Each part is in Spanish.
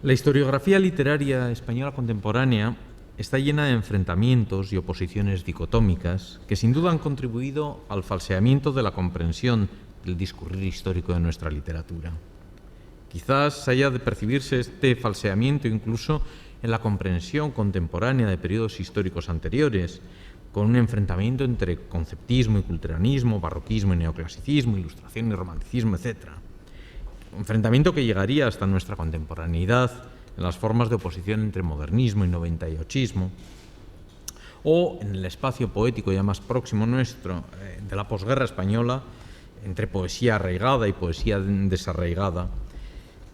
La historiografía literaria española contemporánea está llena de enfrentamientos y oposiciones dicotómicas que sin duda han contribuido al falseamiento de la comprensión del discurrir histórico de nuestra literatura. Quizás haya de percibirse este falseamiento incluso en la comprensión contemporánea de periodos históricos anteriores, con un enfrentamiento entre conceptismo y culteranismo, barroquismo y neoclasicismo, ilustración y romanticismo, etc. Un enfrentamiento que llegaría hasta nuestra contemporaneidad en las formas de oposición entre modernismo y noventaochismo, o en el espacio poético ya más próximo nuestro de la posguerra española, entre poesía arraigada y poesía desarraigada,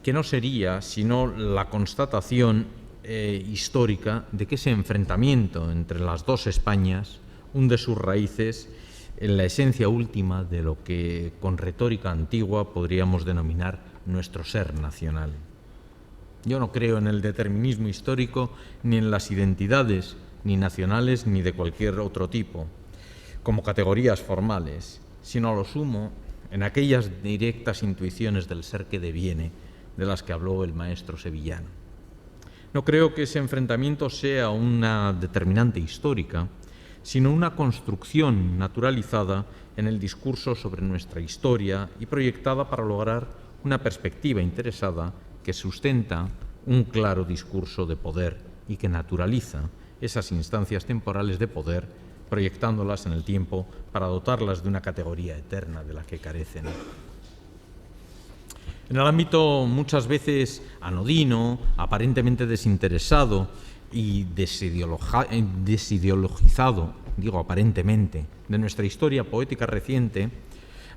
que no sería sino la constatación histórica de que ese enfrentamiento entre las dos Españas hunde sus raíces en la esencia última de lo que con retórica antigua podríamos denominar nuestro ser nacional. Yo no creo en el determinismo histórico ni en las identidades, ni nacionales ni de cualquier otro tipo, como categorías formales, sino a lo sumo en aquellas directas intuiciones del ser que deviene, de las que habló el maestro sevillano. No creo que ese enfrentamiento sea una determinante histórica, sino una construcción naturalizada en el discurso sobre nuestra historia y proyectada para lograr una perspectiva interesada que sustenta un claro discurso de poder y que naturaliza esas instancias temporales de poder, proyectándolas en el tiempo para dotarlas de una categoría eterna de la que carecen. En el ámbito muchas veces anodino, aparentemente desinteresado y desideologizado, digo aparentemente, de nuestra historia poética reciente,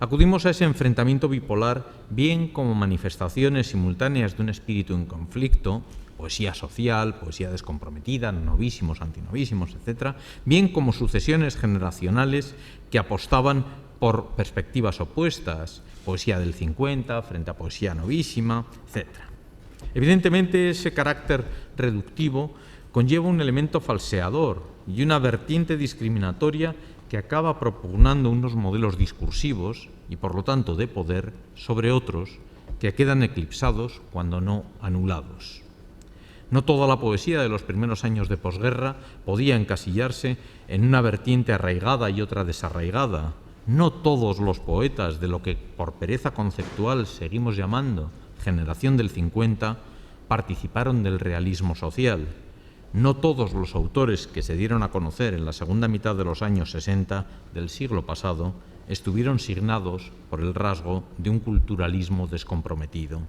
acudimos a ese enfrentamiento bipolar bien como manifestaciones simultáneas de un espíritu en conflicto, poesía social, poesía descomprometida, novísimos, antinovísimos, etc., bien como sucesiones generacionales que apostaban por perspectivas opuestas, poesía del 50 frente a poesía novísima, etc. Evidentemente, ese carácter reductivo conlleva un elemento falseador y una vertiente discriminatoria que acaba propugnando unos modelos discursivos y, por lo tanto, de poder sobre otros que quedan eclipsados, cuando no anulados. No toda la poesía de los primeros años de posguerra podía encasillarse en una vertiente arraigada y otra desarraigada. No todos los poetas de lo que por pereza conceptual seguimos llamando generación del 50 participaron del realismo social. No todos los autores que se dieron a conocer en la segunda mitad de los años 60 del siglo pasado estuvieron signados por el rasgo de un culturalismo descomprometido.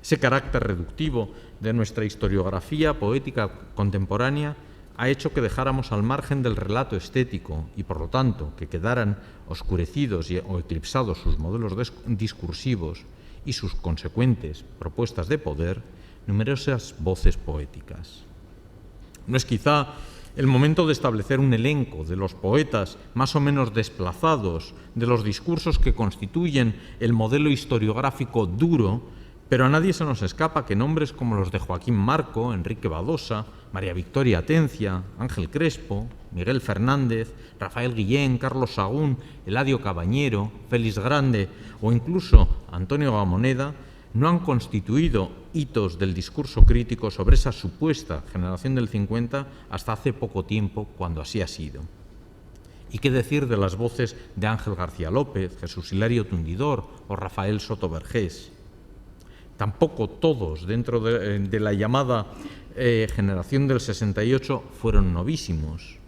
Ese carácter reductivo de nuestra historiografía poética contemporánea ha hecho que dejáramos al margen del relato estético y, por lo tanto, que quedaran oscurecidos o eclipsados sus modelos discursivos y sus consecuentes propuestas de poder, numerosas voces poéticas. No es quizá el momento de establecer un elenco de los poetas más o menos desplazados de los discursos que constituyen el modelo historiográfico duro, pero a nadie se nos escapa que nombres como los de Joaquín Marco, Enrique Badosa, María Victoria Atencia, Ángel Crespo, Miguel Fernández, Rafael Guillén, Carlos Sagún, Eladio Cabañero, Félix Grande o incluso Antonio Gamoneda no han constituido hitos del discurso crítico sobre esa supuesta generación del 50 hasta hace poco tiempo, cuando así ha sido. ¿Y qué decir de las voces de Ángel García López, Jesús Hilario Tundidor o Rafael Soto Vergés? Tampoco todos dentro de la llamada generación del 68 fueron novísimos.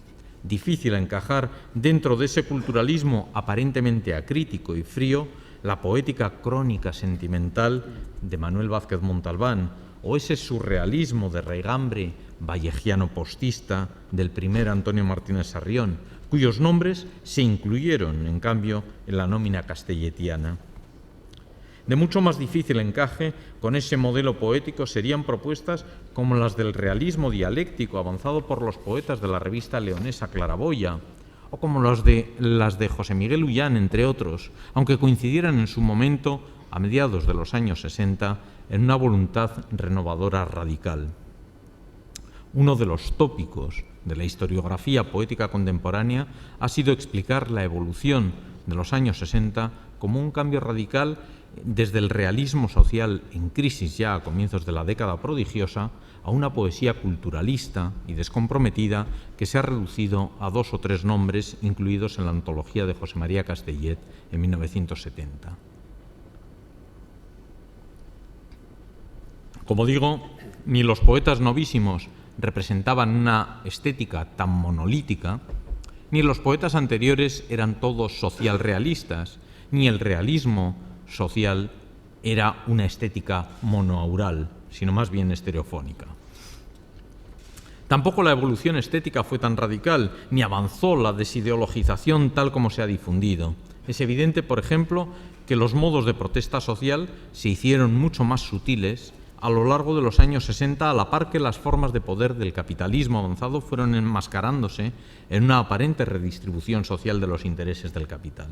Difícil encajar dentro de ese culturalismo aparentemente acrítico y frío la poética crónica sentimental de Manuel Vázquez Montalbán o ese surrealismo de raigambre vallejiano postista del primer Antonio Martínez Sarrión, cuyos nombres se incluyeron, en cambio, en la nómina castelletiana. De mucho más difícil encaje con ese modelo poético serían propuestas como las del realismo dialéctico avanzado por los poetas de la revista leonesa Claraboya, o como las de José Miguel Ullán, entre otros, aunque coincidieran en su momento, a mediados de los años 60, en una voluntad renovadora radical. Uno de los tópicos de la historiografía poética contemporánea ha sido explicar la evolución de los años 60 como un cambio radical desde el realismo social en crisis ya a comienzos de la década prodigiosa a una poesía culturalista y descomprometida que se ha reducido a 2 o 3 nombres incluidos en la antología de José María Castellet en 1970. Como digo, ni los poetas novísimos representaban una estética tan monolítica, ni los poetas anteriores eran todos social realistas, ni el realismo social era una estética monoaural, sino más bien estereofónica. Tampoco la evolución estética fue tan radical, ni avanzó la desideologización tal como se ha difundido. Es evidente, por ejemplo, que los modos de protesta social se hicieron mucho más sutiles a lo largo de los años 60, a la par que las formas de poder del capitalismo avanzado fueron enmascarándose en una aparente redistribución social de los intereses del capital.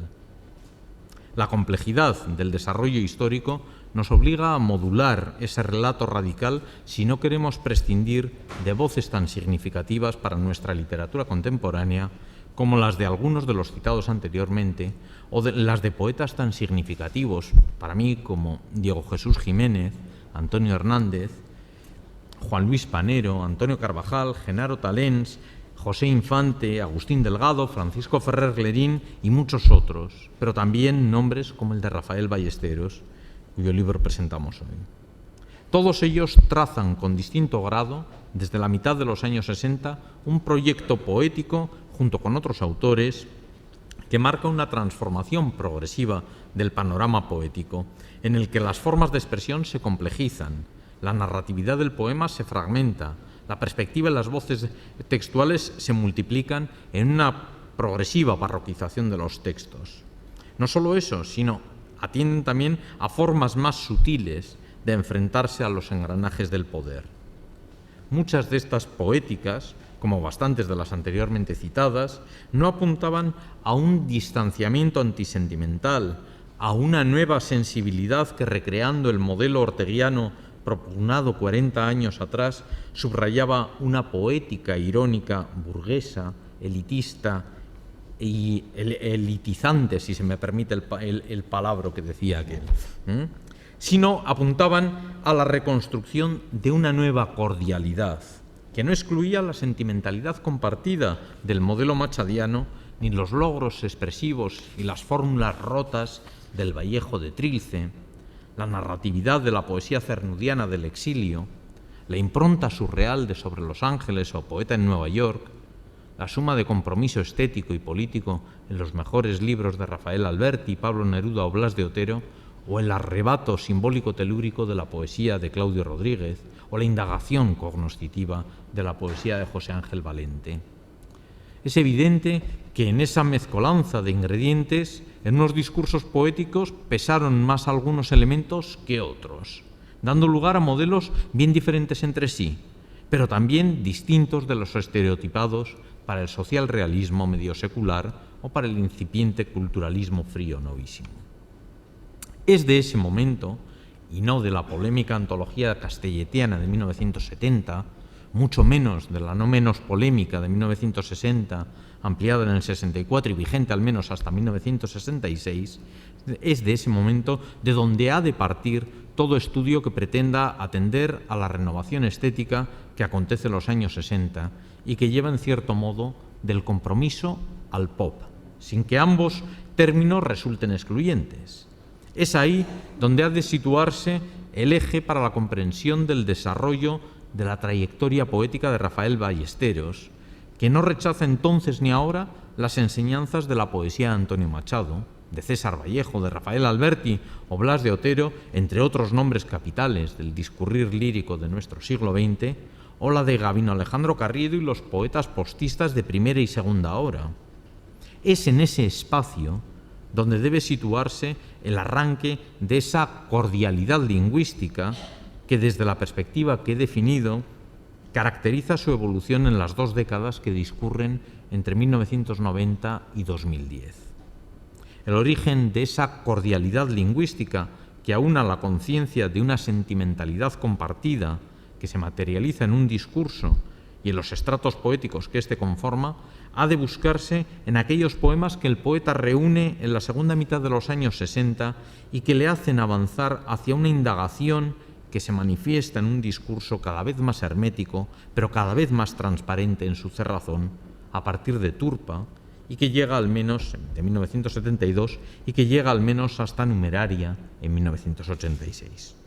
La complejidad del desarrollo histórico nos obliga a modular ese relato radical si no queremos prescindir de voces tan significativas para nuestra literatura contemporánea como las de algunos de los citados anteriormente, o de las de poetas tan significativos para mí como Diego Jesús Jiménez, Antonio Hernández, Juan Luis Panero, Antonio Carvajal, Genaro Talens, José Infante, Agustín Delgado, Francisco Ferrer Lerín y muchos otros, pero también nombres como el de Rafael Ballesteros, cuyo libro presentamos hoy. Todos ellos trazan con distinto grado, desde la mitad de los años 60, un proyecto poético junto con otros autores que marca una transformación progresiva del panorama poético, en el que las formas de expresión se complejizan, la narratividad del poema se fragmenta, la perspectiva y las voces textuales se multiplican en una progresiva barroquización de los textos. No solo eso, sino atienden también a formas más sutiles de enfrentarse a los engranajes del poder. Muchas de estas poéticas, como bastantes de las anteriormente citadas, no apuntaban a un distanciamiento antisentimental, a una nueva sensibilidad que, recreando el modelo orteguiano propugnado 40 años atrás, subrayaba una poética irónica, burguesa, elitista y elitizante, si se me permite el palabra que decía aquel, sino apuntaban a la reconstrucción de una nueva cordialidad, que no excluía la sentimentalidad compartida del modelo machadiano, ni los logros expresivos y las fórmulas rotas del Vallejo de Trilce, la narratividad de la poesía cernudiana del exilio, la impronta surreal de Sobre los Ángeles o Poeta en Nueva York, la suma de compromiso estético y político en los mejores libros de Rafael Alberti, Pablo Neruda o Blas de Otero, o el arrebato simbólico telúrico de la poesía de Claudio Rodríguez, o la indagación cognoscitiva de la poesía de José Ángel Valente. Es evidente que en esa mezcolanza de ingredientes, en unos discursos poéticos pesaron más algunos elementos que otros, dando lugar a modelos bien diferentes entre sí, pero también distintos de los estereotipados para el social realismo medio secular o para el incipiente culturalismo frío novísimo. Es de ese momento, y no de la polémica antología castelletiana de 1970, mucho menos de la no menos polémica de 1960, ampliada en el 64 y vigente al menos hasta 1966, es de ese momento de donde ha de partir todo estudio que pretenda atender a la renovación estética que acontece en los años 60 y que lleva en cierto modo del compromiso al pop, sin que ambos términos resulten excluyentes. Es ahí donde ha de situarse el eje para la comprensión del desarrollo de la trayectoria poética de Rafael Ballesteros, que no rechaza entonces ni ahora las enseñanzas de la poesía de Antonio Machado, de César Vallejo, de Rafael Alberti o Blas de Otero, entre otros nombres capitales del discurrir lírico de nuestro siglo XX, o la de Gabino Alejandro Carriedo y los poetas postistas de primera y segunda hora. Es en ese espacio donde debe situarse el arranque de esa cordialidad lingüística que, desde la perspectiva que he definido, caracteriza su evolución en las 2 décadas que discurren entre 1990 y 2010. El origen de esa cordialidad lingüística que aúna la conciencia de una sentimentalidad compartida que se materializa en un discurso y en los estratos poéticos que éste conforma, ha de buscarse en aquellos poemas que el poeta reúne en la segunda mitad de los años 60 y que le hacen avanzar hacia una indagación que se manifiesta en un discurso cada vez más hermético, pero cada vez más transparente en su cerrazón, a partir de Turpa, y que llega al menos, de 1972, y que llega al menos hasta Numeraria en 1986.